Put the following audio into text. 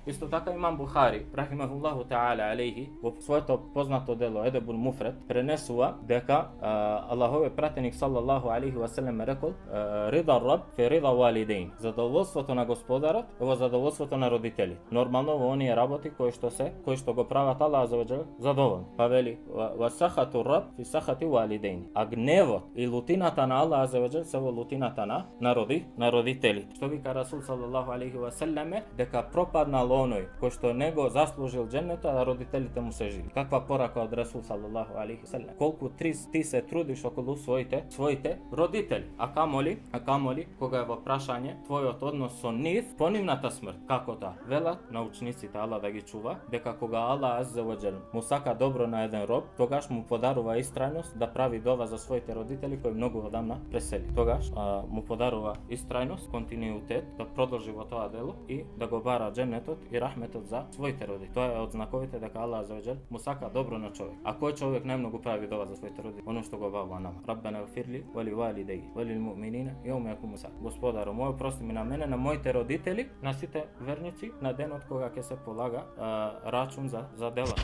Isto tako Imam Buhari, rahimahullahu ta'ala alejhi, u svoето poznato delo Edebul Mufrad prenesува дека Аллаховиот пратеник саллаллаху алейхи ва селем рекол рида раб фи рида валидейн. Задоволството на Господарот е во задоволството на родителите. Нормално во оние работи кои што го прават Аллах аза ва џел задоволен. Па вели ва сахату раб фи сахати валидейн. А гневот и лутината на Аллах аза ва џел се во лутината на родителите. Што вика Расул саллаллаху алейхи ва селем дека пропаднал оној кој што не го заслужил џеннетот, а родителите му се живи. Каква порака од Расул саллаллаху алейхи ва селем. Колку ти се трудиш околу своите родители, а камоли кога е во прашање твојот однос со нив по нивната смрт. Како та? Велат научниците, Аллах да ги чува, дека кога Аллах азza wa jal му сака добро на еден роб, тогаш му подарува истрајност да прави дова за своите родители кои многу одамна пресели. Тогаш му подарува истрајност, континуитет да продолжи во тоа дело и да го бара џеннетот и рахметот за своите родители. Тоа е од знаковите дека Аллах азza wa jal му сака добро на човек. А кој човек најмногу прави дова за своите родители? Оно што го бава нама. Раббана гфирли ва ли валидеи ва лил муъминина јаума јакуму саъ. Господаро мој, прости ми на мене, на моите родители, на сите верници, на денот кога ќе се полага рачун за дела.